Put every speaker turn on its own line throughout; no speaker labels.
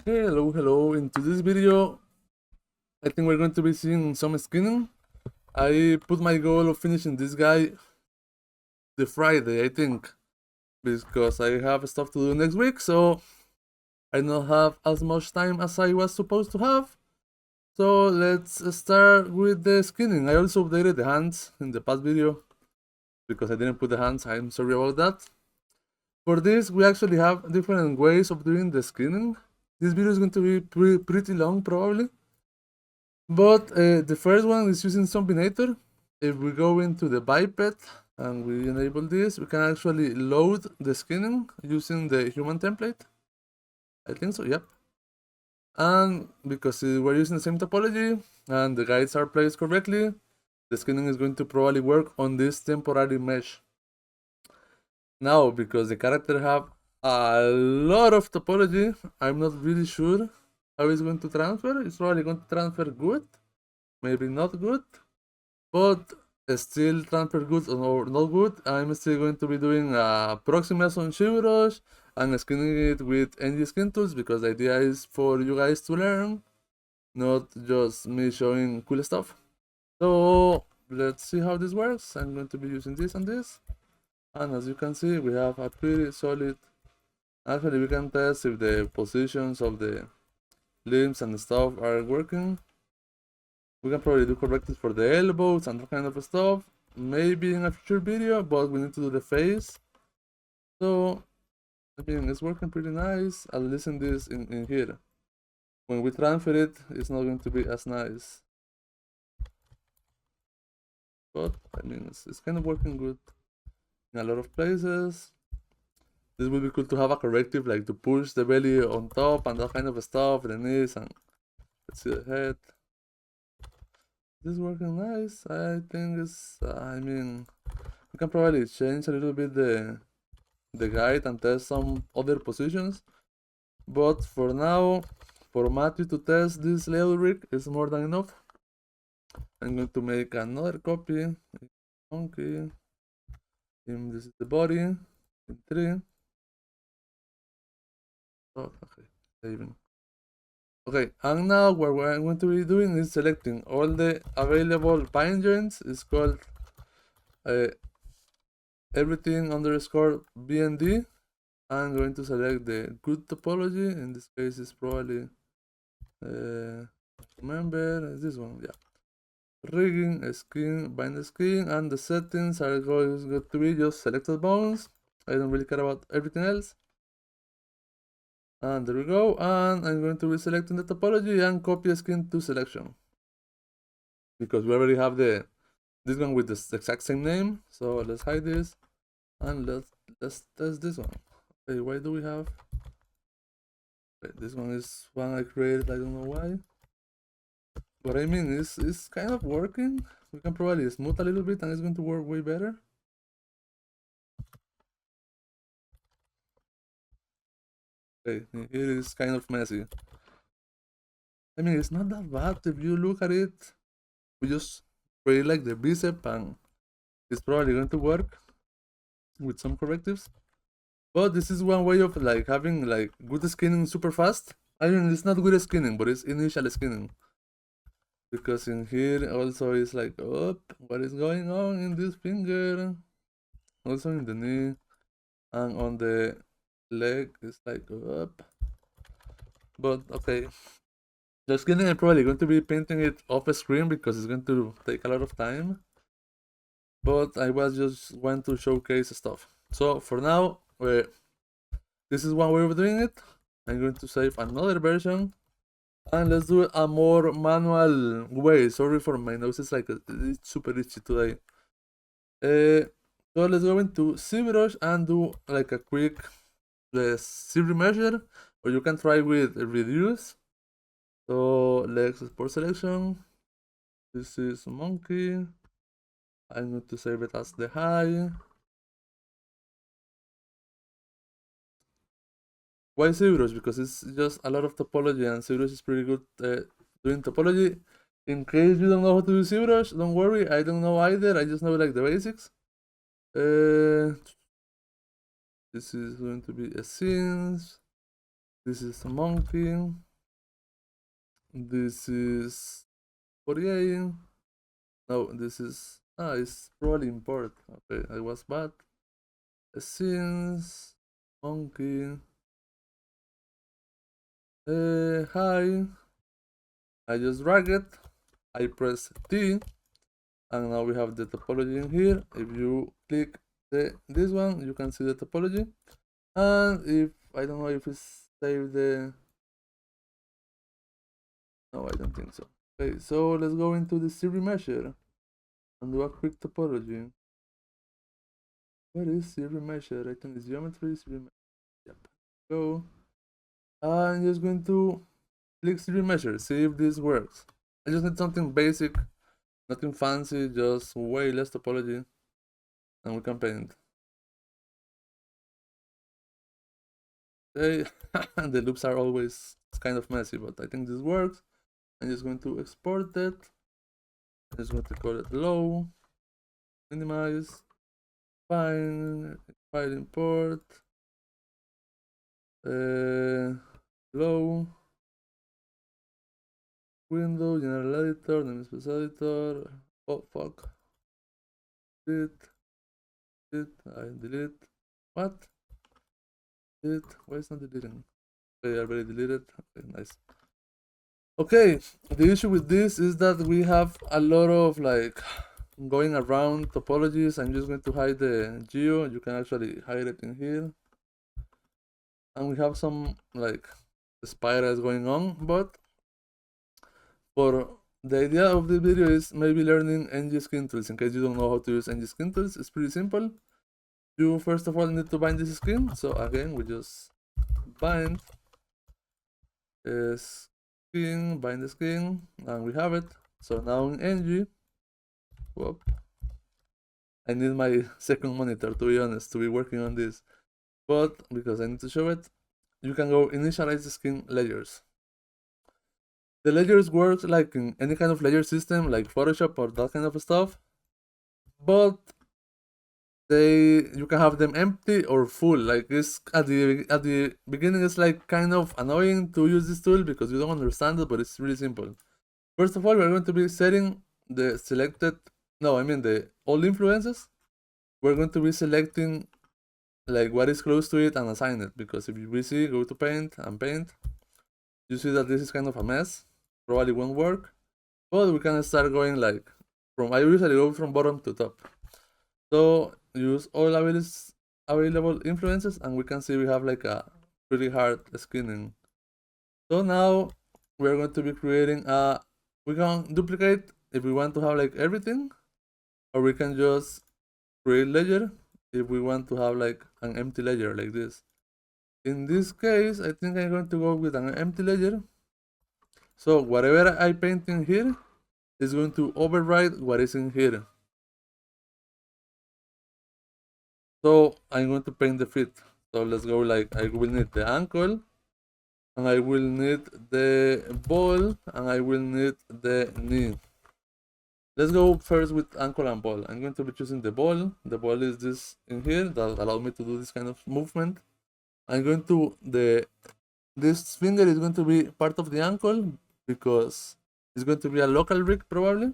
Hello. In today's video, I think we're going to be seeing some skinning. I put my goal of finishing this guy the Friday, I think, because I have stuff to do next week, so I don't have as much time as I was supposed to have. So let's start with the skinning. I also updated the hands in the past video because I didn't put the hands. I'm sorry about that. For this, we actually have different ways of doing the skinning. This video is going to be pretty long, probably. But the first one is using Zombinator. If we go into the biped and we enable this, we can actually load the skinning using the human template. I think so, yep. And because we're using the same topology and the guides are placed correctly, the skinning is going to probably work on this temporary mesh. Now, because the character have a lot of topology, I'm not really sure how it's going to transfer. It's probably going to transfer good, maybe not good, but still transfer good or not good. I'm still going to be doing Proximus on ZBrush and skinning it with NgSkin tools because the idea is for you guys to learn, not just me showing cool stuff. So let's see how this works. I'm going to be using this and this, and as you can see, we have a pretty solid. Actually, we can test if the positions of the limbs and stuff are working. We can probably do correctors for the elbows and that kind of stuff, maybe in a future video, but we need to do the face. So, I mean, it's working pretty nice, at least in this, in here. When we transfer it, it's not going to be as nice. But, I mean, it's kind of working good in a lot of places. This would be cool to have a corrective, like to push the belly on top and that kind of stuff, the knees, and let's see the head. This is working nice. I think it's, I mean, we can probably change a little bit the guide and test some other positions. But for now, for Matthew to test this layout rig is more than enough. I'm going to make another copy. Monkey. This is the body. In 3. Oh, okay. Saving. Okay, and now what I'm going to be doing is selecting all the available pine joints. It's called everything underscore BND. I'm going to select the good topology. In this case, it's probably remember is this one, yeah. Rigging, skin, bind skin, and the settings are going to be just selected bones. I don't really care about everything else. And there we go. And I'm going to be selecting the topology and copy skin to selection because we already have this one with the exact same name. So let's hide this and let's test this one. Okay, why do we have? Okay, this one is one I created. I don't know why. But I mean, it's kind of working. We can probably smooth a little bit and it's going to work way better. Okay, it is kind of messy. I mean, it's not that bad if you look at it. We just really like the bicep and it's probably going to work with some correctives. But this is one way of like having like good skinning super fast. I mean, it's not good skinning, but it's initial skinning. Because in here also it's like, oh, what is going on in this finger? Also in the knee and on the leg it's like up. But okay. The skinning I'm probably going to be painting it off screen because it's going to take a lot of time. But I was just want to showcase stuff. So for now, this is one way of doing it. I'm going to save another version. And let's do a more manual way. Sorry for my nose, it's like it's super itchy today. So let's go into ZBrush and do like a quick CV measure, or you can try with reduce. So let's export selection. This is monkey. I'm going to save it as the high. Why ZBrush? Because it's just a lot of topology and ZBrush is pretty good doing topology. In case you don't know how to do ZBrush, don't worry, I don't know either, I just know like the basics. This is going to be a scenes. This is a monkey. This is 48. No, this is it's probably import. Okay, I was bad. Since monkey. Hi. I just drag it. I press T, and now we have the topology in here. If you click this one, you can see the topology. And if I don't know if it's saved the. No, I don't think so. Okay, so let's go into the series measure and do a quick topology. Where is series measure? I think it's geometry series measure. Yep. Go. I'm just going to click series measure, see if this works. I just need something basic, nothing fancy, just way less topology, and we can paint. Okay, the loops are always kind of messy, but I think this works. I'm just going to export it. I'm just going to call it low, minimize, file import, low, window, general editor, namespace editor. Oh fuck. Delete. I delete. What? Delete. Why is not deleting? Okay, I already deleted. Okay, nice. Okay, the issue with this is that we have a lot of like going around topologies. I'm just going to hide the geo. You can actually hide it in here. And we have some like spirals going on, but for the idea of the video is maybe learning NgSkin tools. In case you don't know how to use NgSkin tools, it's pretty simple. You first of all need to bind this skin. So again, we just bind skin, bind the skin, and we have it. So now in Ng, whoop, I need my second monitor to be honest, to be working on this. But because I need to show it, you can go initialize the skin layers. The layers work like in any kind of layer system, like Photoshop or that kind of stuff. But you can have them empty or full. Like it's at the beginning, it's like kind of annoying to use this tool because you don't understand it, but it's really simple. First of all, we're going to be setting the selected. No, I mean the all influences. We're going to be selecting like what is close to it and assign it, because if we see go to paint and paint, you see that this is kind of a mess. Probably won't work, but we can start going like from. I usually go from bottom to top. So use all available influences, and we can see we have like a pretty hard skinning. So now we're going to be creating a. We can duplicate if we want to have like everything, or we can just create layer if we want to have like an empty layer like this. In this case, I think I'm going to go with an empty layer. So whatever I paint in here is going to override what is in here. So I'm going to paint the feet. So let's go like I will need the ankle, and I will need the ball, and I will need the knee. Let's go first with ankle and ball. I'm going to be choosing the ball. The ball is this in here that allows me to do this kind of movement. I'm going to this finger is going to be part of the ankle because it's going to be a local rig probably.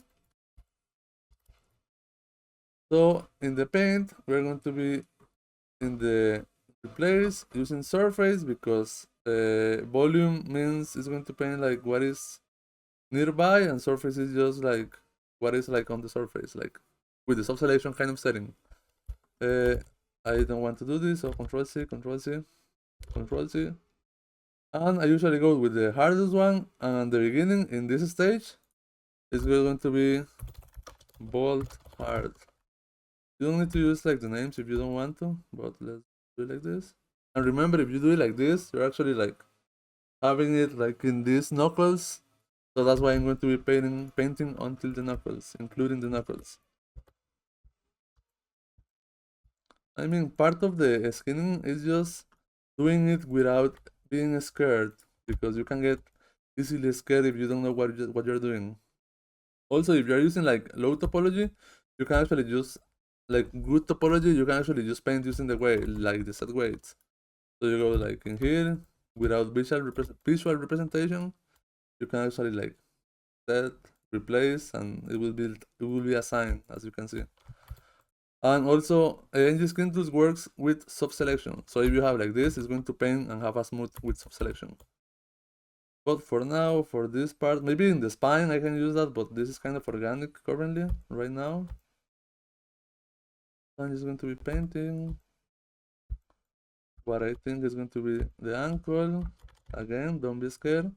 So in the paint, we're going to be in the place using surface because volume means it's going to paint like what is nearby, and surface is just like what is like on the surface, like with the soft selection kind of setting. I don't want to do this, so Control C, Control C, Control C. And I usually go with the hardest one, and the beginning in this stage is going to be bold hard. You don't need to use like the names if you don't want to, but let's do it like this. And remember, if you do it like this, you're actually like having it like in these knuckles. So that's why I'm going to be painting until the knuckles, including the knuckles. I mean, part of the skinning is just doing it without being scared, because you can get easily scared if you don't know what you're doing. Also, if you're using like low topology, you can actually just like good topology. You can actually just paint using the way like the set weights. So you go like in here, without visual representation, you can actually like set, replace, and it will be assigned, as you can see. And also, NgSkin tools works with soft selection. So if you have like this, it's going to paint and have a smooth with soft selection. But for now, for this part, maybe in the spine I can use that, but this is kind of organic currently, right now. I'm just going to be painting what I think is going to be the ankle. Again, don't be scared.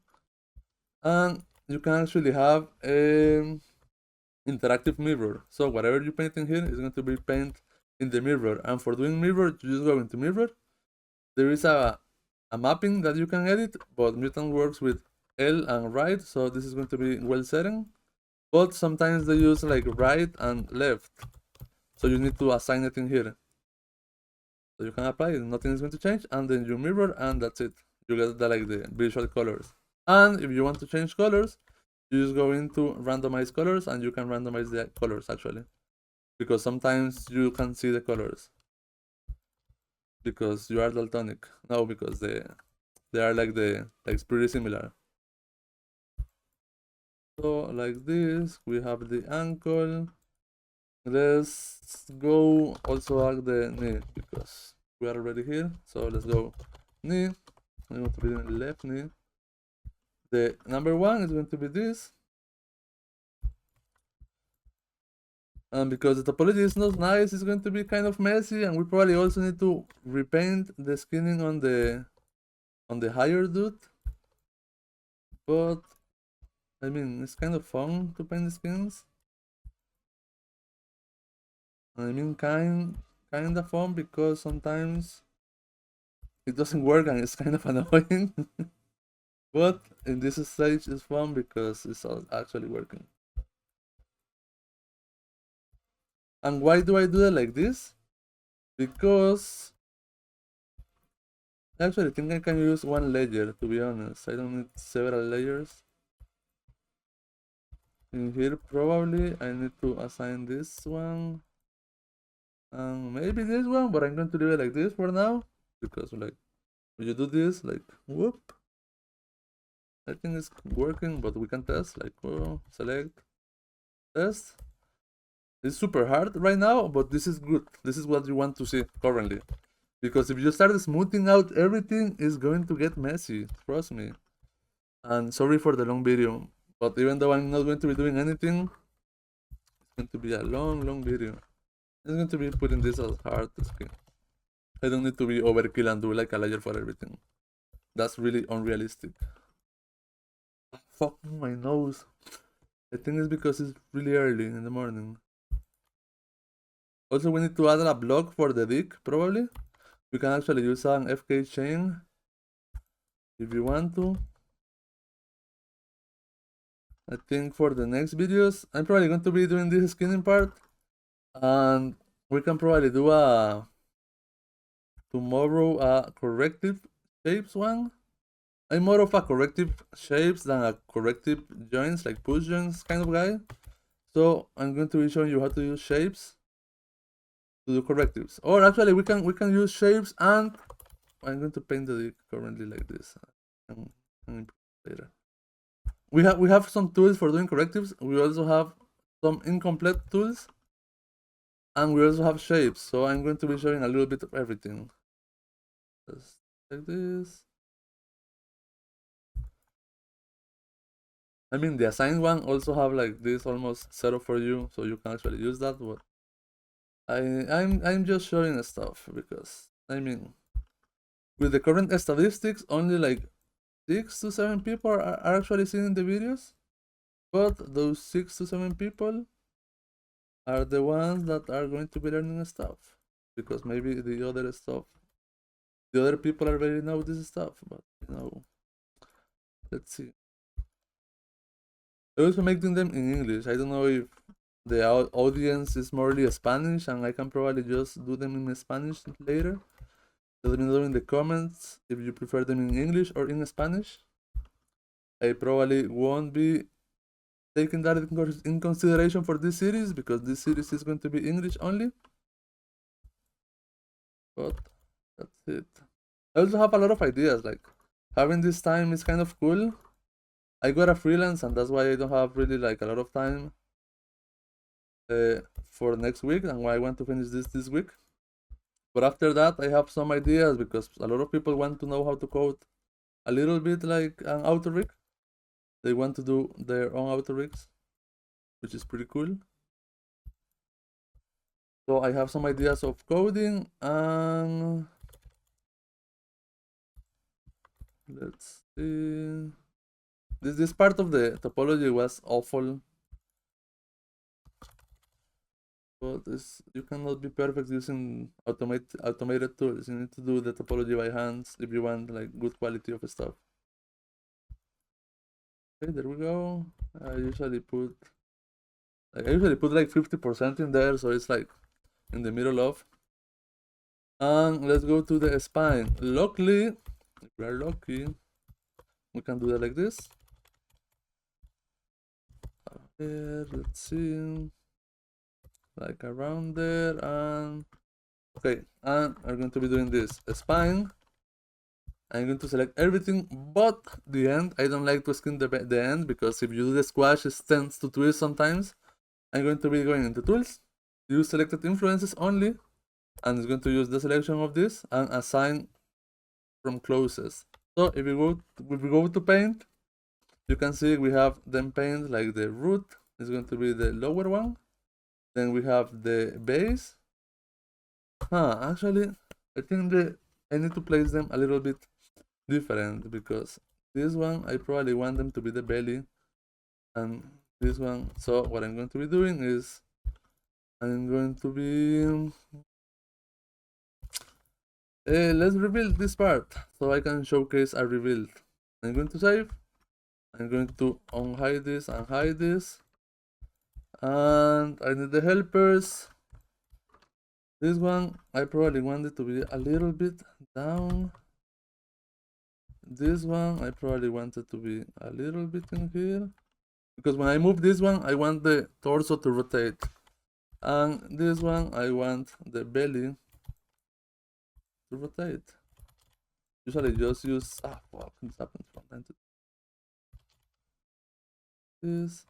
And you can actually have a interactive mirror. So whatever you paint in here is going to be painted in the mirror. And for doing mirror, you just go into mirror. There is a mapping that you can edit, but Mutant works with L and right, so this is going to be well setting. But sometimes they use like right and left, so you need to assign it in here. So you can apply it, nothing is going to change, and then you mirror, and that's it. You get the visual colors. And if you want to change colors, you just go into randomize colors, and you can randomize the colors actually, because sometimes you can see the colors because you are daltonic. No, because they are like it's pretty similar. So like this, we have the ankle. Let's go also add the knee because we are already here. So let's go knee. I'm going to be doing left knee. The number one is going to be this. And because the topology is not nice, it's going to be kind of messy, and we probably also need to repaint the skinning on the higher dude. But I mean, it's kind of fun to paint the skins. I mean, kind of fun because sometimes it doesn't work and it's kind of annoying. But in this stage, it's fun because it's actually working. And why do I do it like this? Because actually, I think I can use one layer, to be honest. I don't need several layers. In here, probably, I need to assign this one. And maybe this one, but I'm going to leave it like this for now. Because, like, when you do this, like, whoop. I think it's working, but we can test. Like, oh, select, test. It's super hard right now, but this is good. This is what you want to see currently. Because if you start smoothing out everything, it's going to get messy. Trust me. And sorry for the long video. But even though I'm not going to be doing anything, it's going to be a long video. I'm going to be putting this as hard to skin. I don't need to be overkill and do like a layer for everything. That's really unrealistic. Fuck my nose. I think it's because it's really early in the morning. Also, we need to add a block for the dick, probably. We can actually use an FK chain if you want to. I think for the next videos, I'm probably going to be doing this skinning part. And we can probably do tomorrow a corrective shapes one. I'm more of a corrective shapes than a corrective joints, like push joints kind of guy. So I'm going to be showing you how to use shapes to do correctives. Or actually we can use shapes, and I'm going to paint the dick currently like this. And later. We have some tools for doing correctives. We also have some incomplete tools. And we also have shapes, so I'm going to be showing a little bit of everything. Just like this. I mean, the assigned one also have like this almost set up for you, so you can actually use that. But I'm just showing stuff because I mean, with the current statistics, only like 6 to 7 people are actually seeing the videos. But those 6 to 7 people are the ones that are going to be learning stuff, because maybe the other stuff, the other people already know this stuff, but you know, let's see. I also making them in English. I don't know if the audience is morely Spanish, and I can probably just do them in Spanish later. Let me know in the comments if you prefer them in English or in Spanish. I probably won't be taking that in consideration for this series, because this series is going to be English only. But that's it. I also have a lot of ideas, like having this time is kind of cool. I got a freelance, and that's why I don't have really like a lot of time for next week, and why I want to finish this week. But after that, I have some ideas because a lot of people want to know how to code a little bit like an auto rig. They want to do their own auto rigs, which is pretty cool. So I have some ideas of coding, and let's see. This part of the topology was awful, but you cannot be perfect using automated tools. You need to do the topology by hands if you want like good quality of stuff. Okay, there we go. I usually put like 50% in there, so it's like in the middle of. And let's go to the spine. Luckily, if we are lucky, we can do that like this. Here, let's see, like around there, and okay, and I'm going to be doing this spine. I'm going to select everything but the end. I don't like to skin the end because if you do the squash, it tends to twist sometimes. I'm going to be going into tools, use selected influences only, and it's going to use the selection of this and assign from closest. So if we go to paint, you can see we have them paint like the root is going to be the lower one. Then we have the base. Actually, I think I need to place them a little bit different because this one I probably want them to be the belly, and this one. So what I'm going to be doing is I'm going to be let's rebuild this part so I can showcase a rebuild. I'm going to save. I'm going to unhide this and hide this, and I need the helpers. This one I probably want it to be a little bit down. This one I probably want it to be a little bit in here because when I move this one I want the torso to rotate, and this one I want the belly to rotate. Usually just use fuck, this happens from time to this.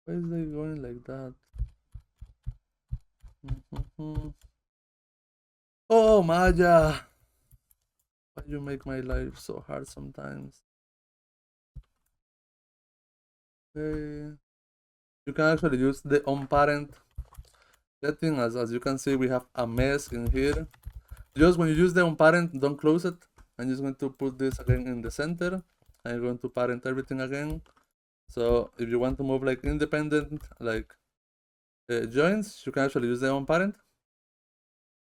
Why is they going like that? Oh Maya, why you make my life so hard sometimes? Okay, you can actually use the onParent setting. As you can see, we have a mess in here. Just when you use the onParent, don't close it. I'm just going to put this again in the center. I'm going to parent everything again. So if you want to move like independent like joints, you can actually use the onParent.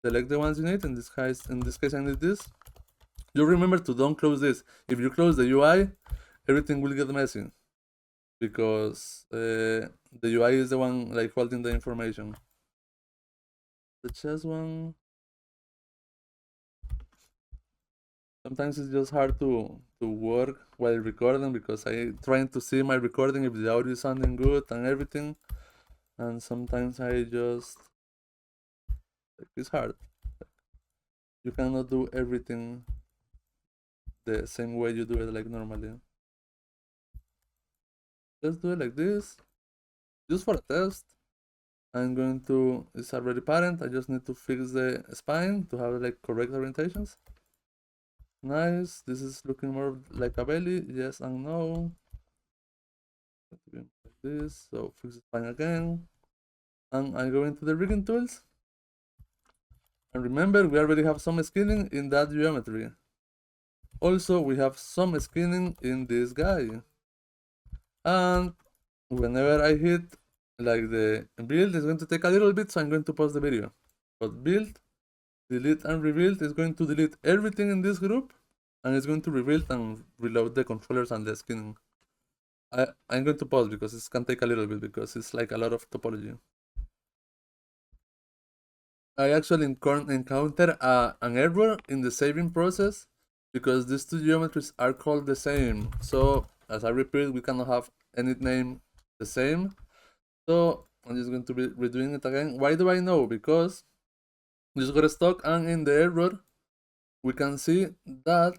Select the ones you need. In this case, I need this. You remember to don't close this. If you close the UI, everything will get messy because the UI is the one like holding the information. The chest one, sometimes it's just hard to work while recording because I trying to see my recording if the audio is sounding good and everything, and sometimes I just it's hard. You cannot do everything the same way you do it like normally. Let's do it like this, just for a test. I'm going to, it's already parent, I just need to fix the spine to have like correct orientations. Nice, this is looking more like a belly, yes and no. Like this, so fix the spine again. And I go into the rigging tools. And remember, we already have some skinning in that geometry. Also, we have some skinning in this guy. And whenever I hit like the build, it's going to take a little bit, so I'm going to pause the video. But build, delete and rebuild is going to delete everything in this group, and it's going to rebuild and reload the controllers and the skinning. I'm going to pause because this can take a little bit because it's like a lot of topology. I actually encounter an error in the saving process because these two geometries are called the same. So as I repeat, we cannot have any name the same. So I'm just going to be redoing it again. Why do I know? Because just got stuck and in the error we can see that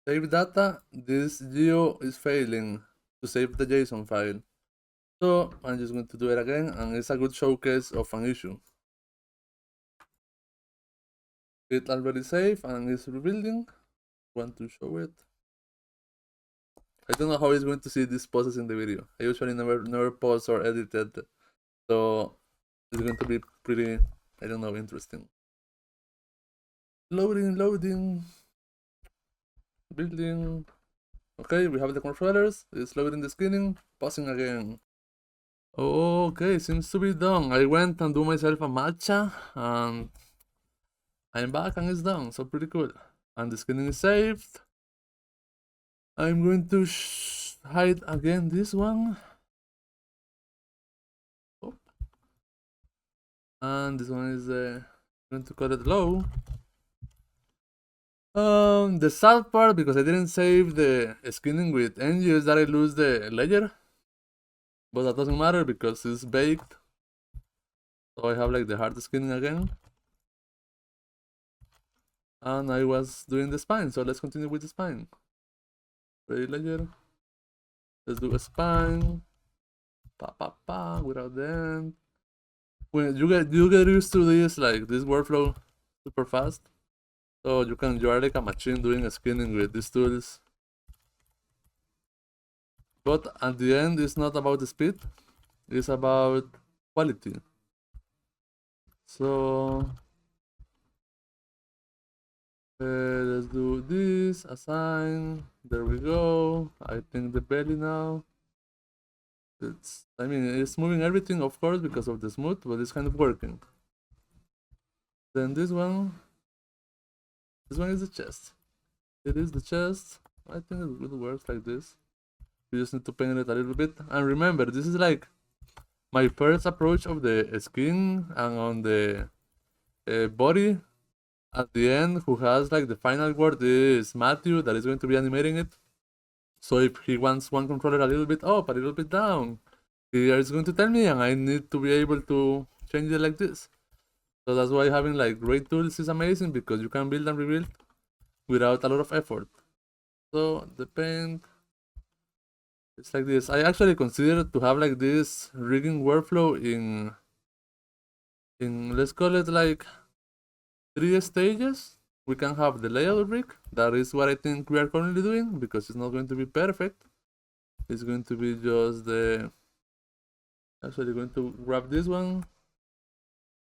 save data, this geo is failing to save the JSON file. So I'm just going to do it again, and it's a good showcase of an issue. It already saved and is rebuilding. Want to show it? I don't know how he's going to see this process in the video. I usually never pause or edit it, so it's going to be pretty, I don't know, interesting. Loading, building. Okay, we have the controllers. It's loading the skinning, pausing again. Okay, seems to be done. I went and do myself a matcha, and I'm back and it's done. So pretty cool. And the skinning is saved. I'm going to hide again this one. Oh. And this one is going to cut it low. The sad part, because I didn't save the skinning with ng, is that I lose the layer. But that doesn't matter because it's baked. So I have like the hard skinning again. And I was doing the spine, so let's continue with the spine. Ready layer. Let's do a spine. Without the end. When you get used to this, like this workflow super fast. So you are like a machine doing a skinning with these tools. But at the end, it's not about the speed, it's about quality. So let's do this, assign, there we go. I think the belly now. It's moving everything, of course, because of the smooth, but it's kind of working. Then this one is the chest. It is the chest. I think it will work like this. You just need to paint it a little bit. And remember, this is like my first approach of the skin, and on the body at the end, who has like the final word, is Matthew, that is going to be animating it. So if he wants one controller a little bit up, a little bit down, he is going to tell me, and I need to be able to change it like this. So that's why having like great tools is amazing, because you can build and rebuild without a lot of effort. So the paint, it's like this. I actually considered to have like this rigging workflow in let's call it like 3 stages. We can have the layout rig. That is what I think we are currently doing, because it's not going to be perfect. It's going to be just the... Actually going to grab this one.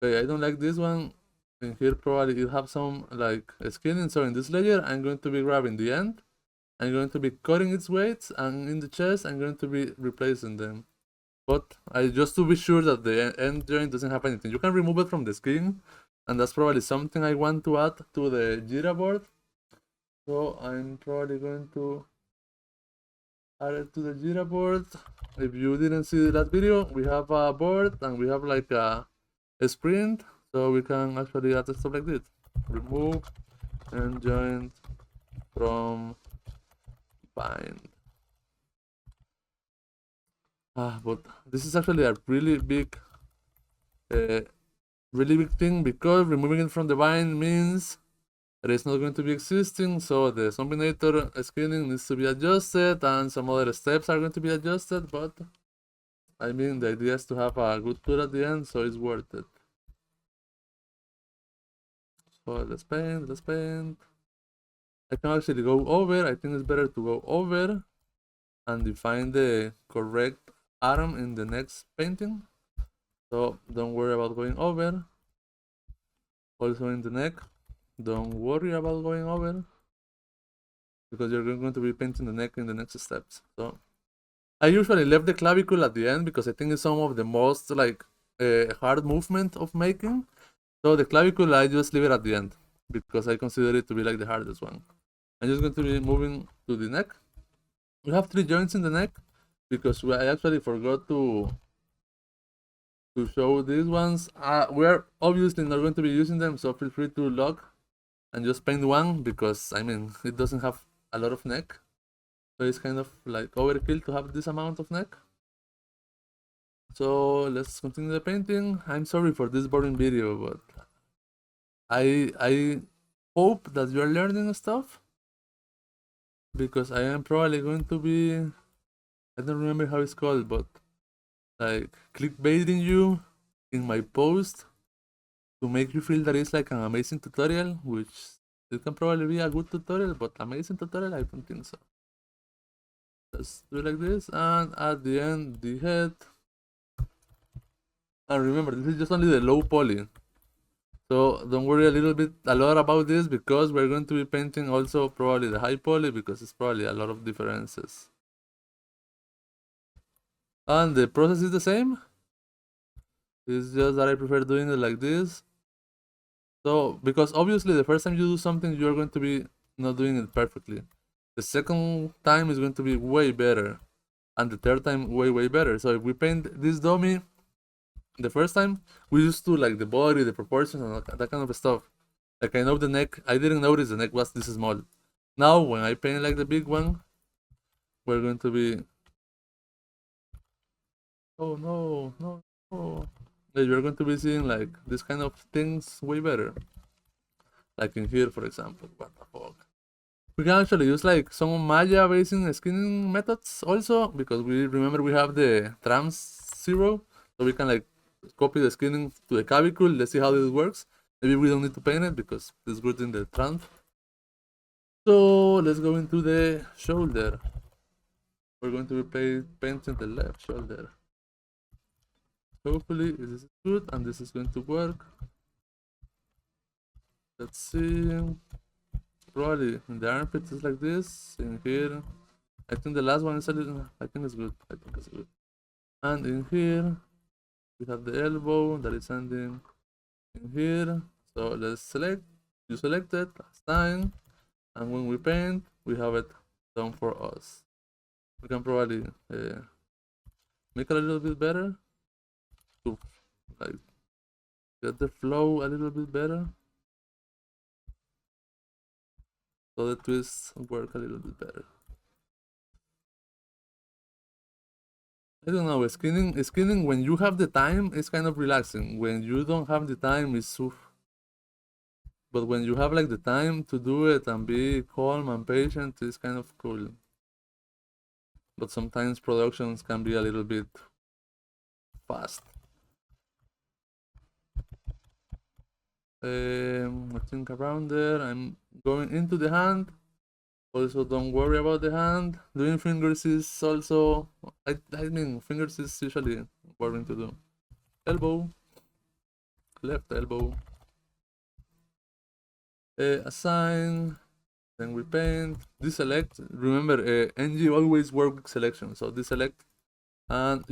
Okay, I don't like this one. And here probably it have some like skinning. So in this layer, I'm going to be grabbing the end. I'm going to be cutting its weights, and in the chest, I'm going to be replacing them. But just to be sure that the end joint doesn't have anything. You can remove it from the skin, and that's probably something I want to add to the Jira board. So I'm probably going to add it to the Jira board. If you didn't see that video, we have a board and we have like a sprint, so we can actually add stuff like this. Remove end joint from bind. But this is actually a really big thing, because removing it from the bind means that it's not going to be existing. So the combinator skinning needs to be adjusted, and some other steps are going to be adjusted. But I mean, the idea is to have a good tool at the end, so it's worth it. So let's paint. I can actually go over. I think it's better to go over and define the correct arm in the next painting. So don't worry about going over. Also in the neck, don't worry about going over, because you're going to be painting the neck in the next steps. So I usually left the clavicle at the end, because I think it's some of the most like hard movement of making. So the clavicle, I just leave it at the end, because I consider it to be like the hardest one. I'm just going to be moving to the neck. We have 3 joints in the neck, because I actually forgot to show these ones. We're obviously not going to be using them, so feel free to lock and just paint one, because I mean, it doesn't have a lot of neck, so it's kind of like overkill to have this amount of neck. So let's continue the painting. I'm sorry for this boring video, but I hope that you're learning stuff, because I am probably going to be, I don't remember how it's called, but like clickbaiting you in my post to make you feel that it's like an amazing tutorial, which it can probably be a good tutorial, but amazing tutorial, I don't think so. Let's do it like this, and at the end, the head. And remember, this is just only the low poly. So don't worry a lot about this, because we're going to be painting also probably the high poly, because it's probably a lot of differences. And the process is the same. It's just that I prefer doing it like this. So, because obviously the first time you do something, you're going to be not doing it perfectly. The second time is going to be way better. And the third time, way better. So if we paint this dummy the first time, we used to like the body, the proportions, and that kind of stuff. Like I know the neck, I didn't notice the neck was this small. Now, when I paint like the big one, we're going to be... Oh no, no, no. You're going to be seeing like this kind of things way better. Like in here, for example. What the fuck? We can actually use like some Maya based skinning methods also, because we remember we have the trans 0, so we can like copy the skinning to the clavicle. Let's see how this works. Maybe we don't need to paint it because it's good in the trans. So let's go into the shoulder. We're going to be painting the left shoulder. Hopefully this is good and this is going to work. Let's see. Probably in the armpits is like this. In here, I think the last one is a little... I think it's good. I think it's good. And in here, we have the elbow that is ending in here. So let's select. You select it, assign, and when we paint, we have it done for us. We can probably make it a little bit better to like get the flow a little bit better, so the twists work a little bit better. I don't know, skinning when you have the time is kind of relaxing. When you don't have the time, it's so... But when you have like the time to do it and be calm and patient, it's kind of cool. But sometimes productions can be a little bit fast. I think around there, I'm going into the hand. Also, don't worry about the hand. Doing fingers is also... I mean, fingers is usually boring to do. Elbow. Left elbow. Assign. Then we paint. Deselect. Remember, NG always work with selection. So deselect. And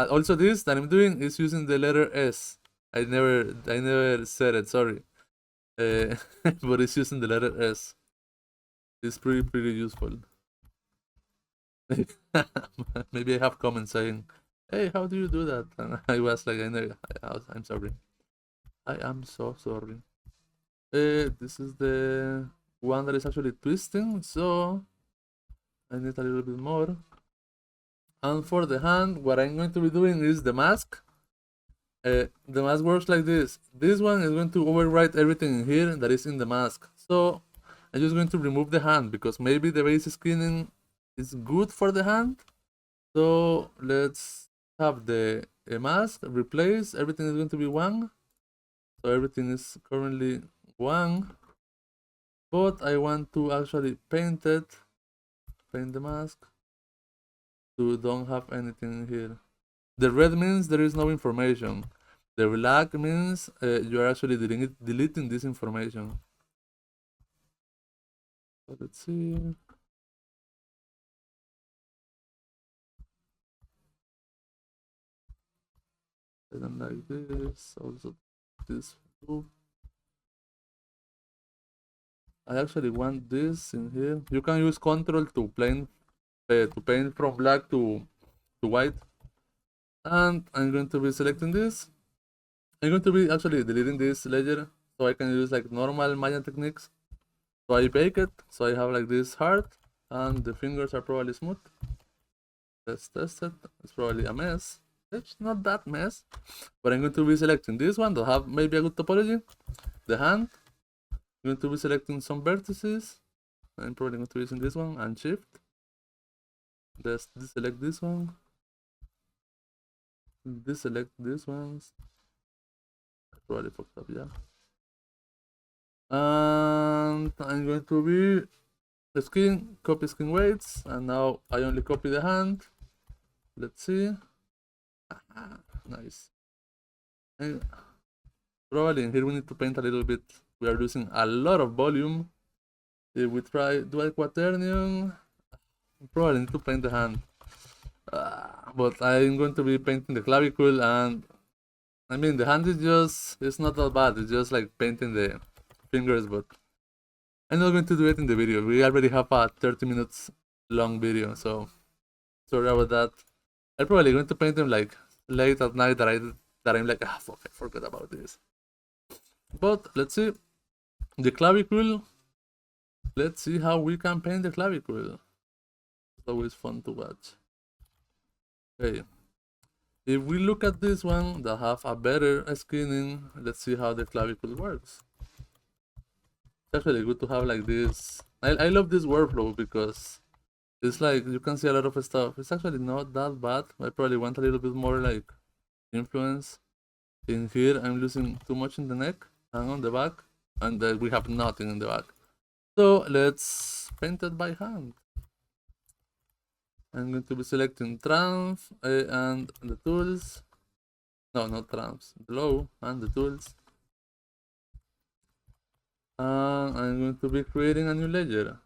also this that I'm doing is using the letter S. I never said it, sorry. But it's using the letter S. It's pretty useful. Maybe I have comments saying, "Hey, how do you do that?" And I was like, I'm sorry. I am so sorry. This is the one that is actually twisting, so I need a little bit more. And for the hand, what I'm going to be doing is the mask. The mask works like this. This one is going to overwrite everything in here that is in the mask. So I'm just going to remove the hand, because maybe the base skinning is good for the hand. So let's have the mask replace. Everything is going to be 1. So everything is currently 1. But I want to actually paint the mask to don't have anything here. The red means there is no information. The black means you are actually deleting this information. So let's see. I don't like this. Also this too. I actually want this in here. You can use control to paint from black to white. And I'm going to be selecting this. I'm going to be actually deleting this layer, so I can use like normal Maya techniques. So I bake it, so I have like this heart, and the fingers are probably smooth. Let's test it. It's probably a mess. It's not that mess, but I'm going to be selecting this one to have maybe a good topology. The hand. going to be selecting some vertices. I'm probably going to be using this one and shift. Let's deselect this one. Deselect these ones. I probably fucked up, yeah. And I'm going to be the skin, copy skin weights, and now I only copy the hand. Let's see. Nice. And probably in here we need to paint a little bit. We are using a lot of volume. If we try dual quaternion, probably need to paint the hand. But I'm going to be painting the clavicle, and I mean the hand is just, it's not that bad, it's just like painting the fingers, but I'm not going to do it in the video. We already have a 30 minutes long video, so sorry about that. I'm probably going to paint them like late at night that I'm like, fuck, I forgot about this. But let's see the clavicle. Let's see how we can paint the clavicle. It's always fun to watch. Okay, if we look at this one that have a better skinning, let's see how the clavicle works. It's actually good to have like this. I love this workflow because it's like you can see a lot of stuff. It's actually not that bad. I probably want a little bit more like influence. In here I'm losing too much in the neck and on the back, and we have nothing in the back. So let's paint it by hand. I'm going to be selecting Trans and the tools. No, not Trans, Glow and the tools. And I'm going to be creating a new layer.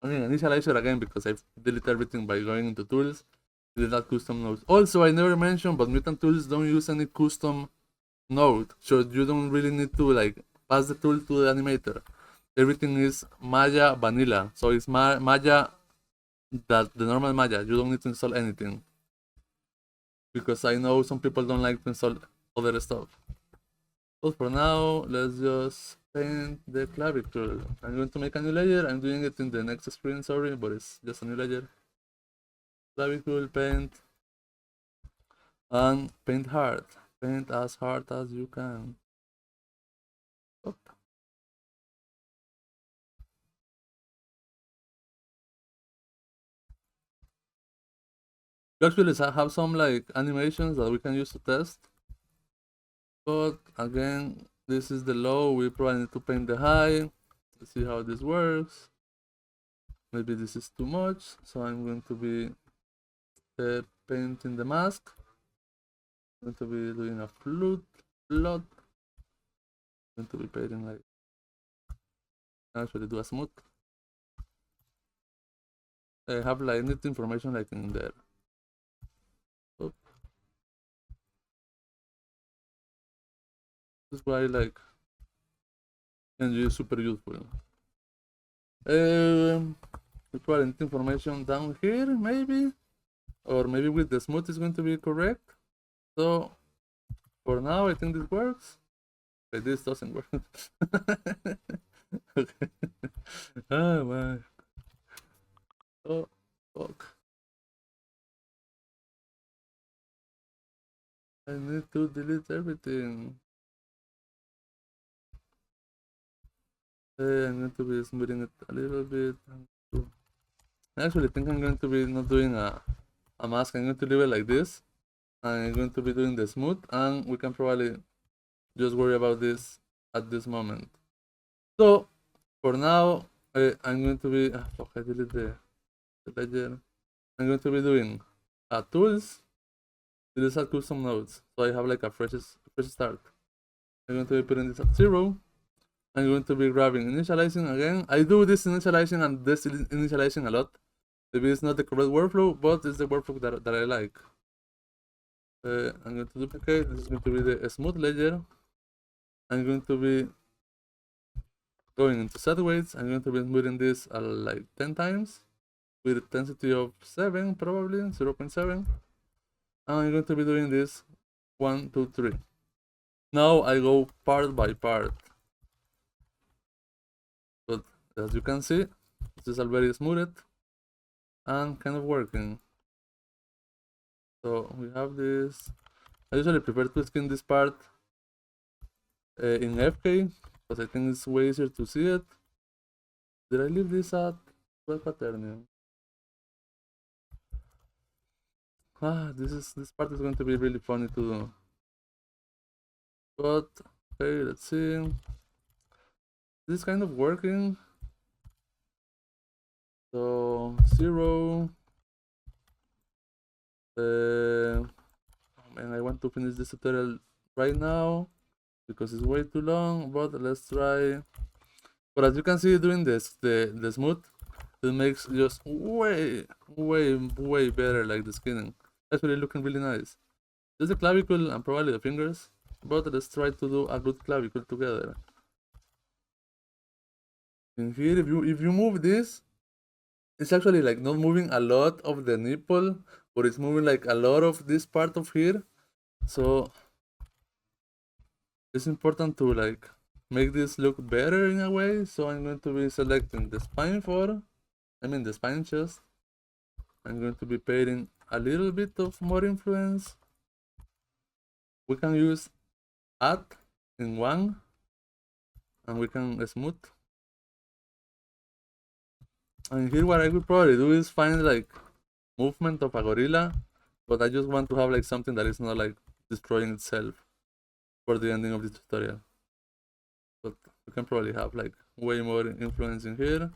I mean, initializer again because I've deleted everything by going into tools. Delete custom nodes. Also, I never mentioned, but Mutant tools don't use any custom node, so you don't really need to like pass the tool to the animator. Everything is Maya vanilla, so it's Maya, that the normal Maya. You don't need to install anything because I know some people don't like to install other stuff. But for now, let's just paint the clavicle. I'm going to make a new layer. I'm doing it in the next screen, sorry, but it's just a new layer. Clavicle, paint, and paint hard. Paint as hard as you can. Oh. We actually have some like animations that we can use to test. But again, this is the low. We probably need to paint the high. Let's see how this works. Maybe this is too much, so I'm going to be painting the mask. I'm going to be doing a flood. I'm going to be painting like, actually do a smooth. I have like neat information like in there. Oh. This is why like NG is super useful. We probably need information down here, maybe, or maybe with the smooth is going to be correct. So for now, I think this works. Okay, this doesn't work. Okay. Oh my. Oh fuck. I need to delete everything. I'm going to be smoothing it a little bit. I actually think I'm going to be not doing a mask. I'm going to leave it like this. I'm going to be doing the smooth, and we can probably just worry about this at this moment. So for now, I'm going to be fuck, I deleted the ledger. I'm going to be doing tools. These are custom nodes, so I have like a fresh start. I'm going to be putting this at 0. I'm going to be grabbing initializing again. I do this initializing and this initializing a lot. Maybe it's not the correct workflow, but it's the workflow that I like. I'm going to duplicate. This is going to be the smooth layer. I'm going to be going into set weights. I'm going to be smoothing this like 10 times with intensity of 7, probably 0.7. And I'm going to be doing this 1, 2, 3. Now I go part by part. But as you can see, this is already smoothed and kind of working. So we have this. I usually prefer to skin this part in FK, because I think it's way easier to see it. Did I leave this at 12 pattern? This part is going to be really funny to do. But okay, let's see. This is kind of working. So 0. Oh man, I want to finish this tutorial right now because it's way too long. But let's try. But as you can see, doing this, the smooth, it makes just way better, like the skinning. Actually looking really nice. Just the clavicle and probably the fingers, but let's try to do a good clavicle together. In here, if you move this, it's actually like not moving a lot of the nipple, but it's moving like a lot of this part of here. So it's important to like make this look better in a way. So I'm going to be selecting the spine the spine chest. I'm going to be painting a little bit of more influence. We can use add in one, and we can smooth. And here what I would probably do is find like movement of a gorilla, but I just want to have like something that is not like destroying itself for the ending of the tutorial. But we can probably have like way more influence in here.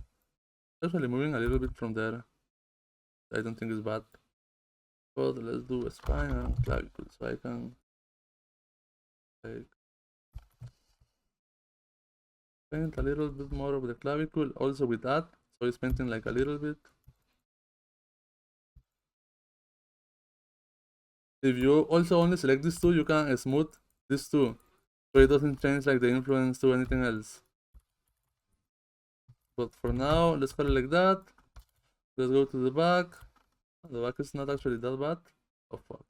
Actually moving a little bit from there, I don't think it's bad. But let's do a spine and clavicle so I can like paint a little bit more of the clavicle also with that. So it's painting like a little bit. If you also only select these two, you can smooth these two, so it doesn't change like the influence to anything else. But for now, let's call it like that. Let's go to the back. The back is not actually that bad. Oh fuck.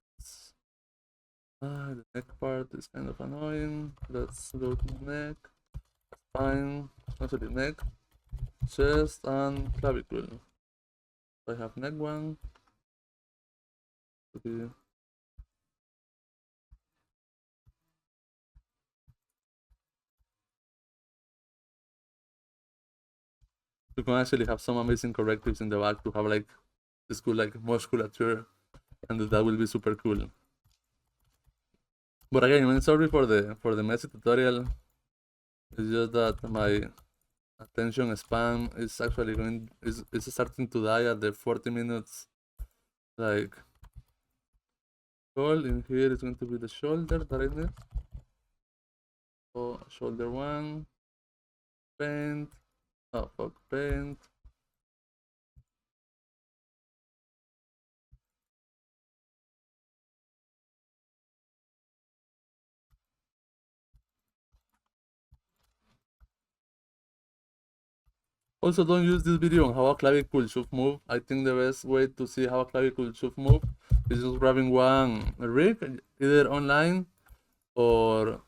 The neck part is kind of annoying. Let's go to the neck. Spine, actually neck, chest, and clavicle. So I have neck one. Okay. You can actually have some amazing correctives in the back to have like this cool like musculature, and that will be super cool. But again, I'm sorry for the messy tutorial. It's just that my attention span is actually is starting to die at the 40 minutes. Like goal in here is going to be the shoulder that I need. So shoulder one, paint. Oh fuck, paint. Also, don't use this video on how a clavicle should move. I think the best way to see how a clavicle should move is just grabbing one rig, either online or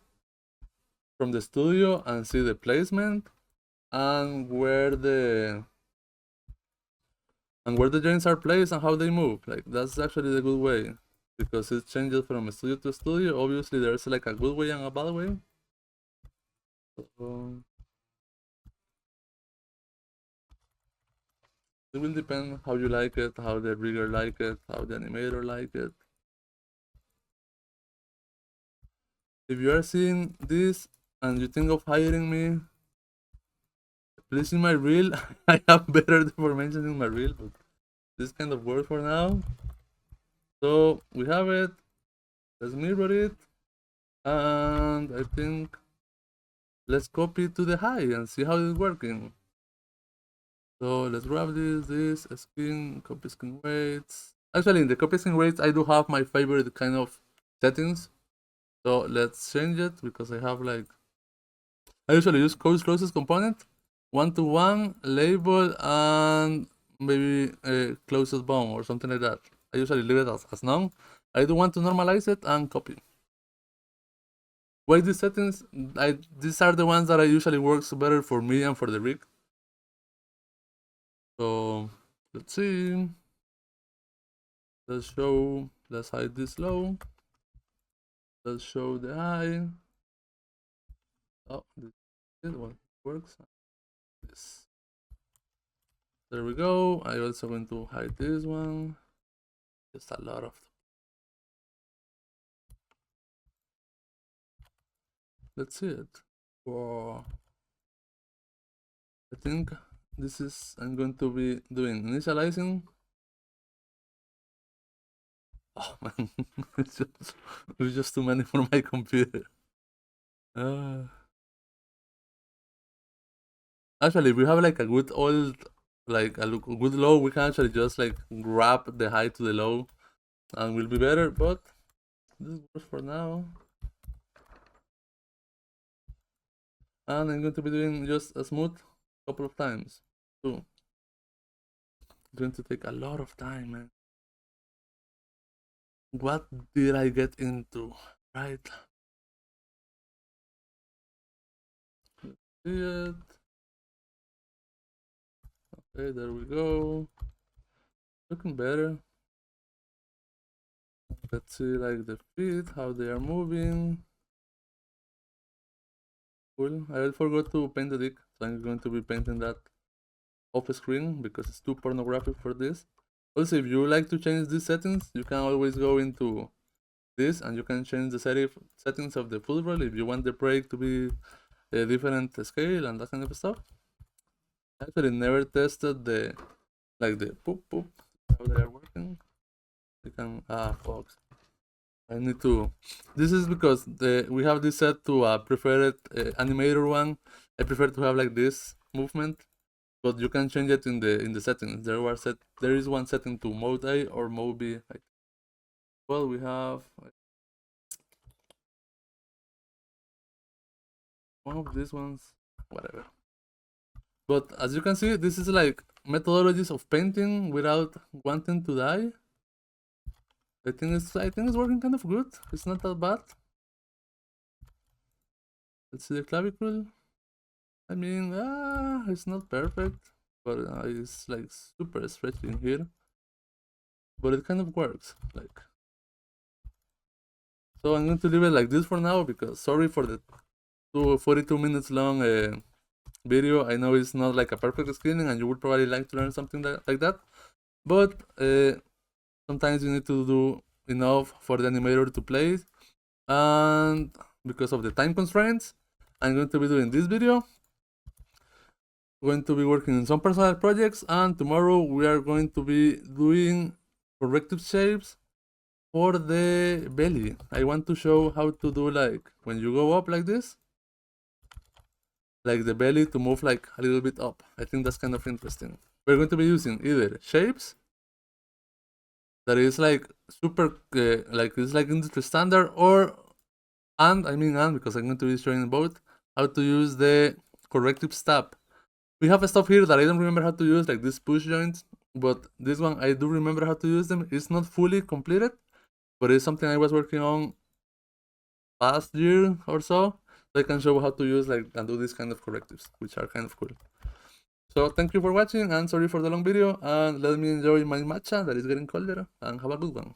from the studio, and see the placement and where the joints are placed and how they move. Like that's actually the good way, because it changes from studio to studio. Obviously, there's like a good way and a bad way. So, it will depend how you like it, how the rigger like it, how the animator like it. If you are seeing this and you think of hiring me, please in my reel. I have better information in my reel, but this kind of works for now. So we have it. Let's mirror it, and I think let's copy it to the high and see how it's working. So let's grab this skin, copy skin weights. Actually, in the copy skin weights, I do have my favorite kind of settings. So let's change it because I have like, I usually use closest component, 1-to-1, label, and maybe a closest bound or something like that. I usually leave it as none. I do want to normalize it and copy. Why these settings? These are the ones that I usually works better for me and for the rig. So let's see. Let's hide this low. Let's show the eye. Oh, This one works. This. There we go. I'm also going to hide this one. Just a lot of. Let's see it. Whoa. I think this is. I'm going to be doing initializing. Oh man, it's just too many for my computer. Actually, if we have like a good old, like a good low, we can actually just like grab the high to the low and will be better, but this works for now. And I'm going to be doing just a smooth couple of times too. It's going to take a lot of time, man. What did I get into? Right. See it. Okay, there we go. Looking better. Let's see like the feet, how they are moving. Cool. I forgot to paint the dick, so I'm going to be painting that off screen because it's too pornographic for this. Also, if you like to change these settings, you can always go into this and you can change the settings of the football if you want the break to be a different scale and that kind of stuff. I actually never tested the poop how they are working. You can fuck. I need to. This is because we have this set to a preferred animator one. I prefer to have like this movement, but you can change it in the settings. There is one setting to mode A or mode B. Well, we have one of these ones, whatever. But as you can see, this is like methodologies of painting without wanting to die. I think it's working kind of good. It's not that bad. Let's see the clavicle. I mean, it's not perfect, but it's like super stretchy in here. But it kind of works, like. So I'm going to leave it like this for now because sorry for the 42 minutes long video. I know it's not like a perfect skinning, and you would probably like to learn something like that. But sometimes you need to do enough for the animator to play it, and because of the time constraints, I'm going to be doing this video. Going to be working on some personal projects, and tomorrow we are going to be doing corrective shapes for the belly. I want to show how to do like when you go up like this, like the belly to move like a little bit up. I think that's kind of interesting. We're going to be using either shapes that is like super like it's like industry standard, or and because I'm going to be showing both how to use the corrective stab. We have a stuff here that I don't remember how to use, like these push joints, but this one I do remember how to use them. It's not fully completed, but it's something I was working on last year or so. So I can show how to use like and do these kind of correctives, which are kind of cool. So thank you for watching, and sorry for the long video, and let me enjoy my matcha that is getting colder, and have a good one.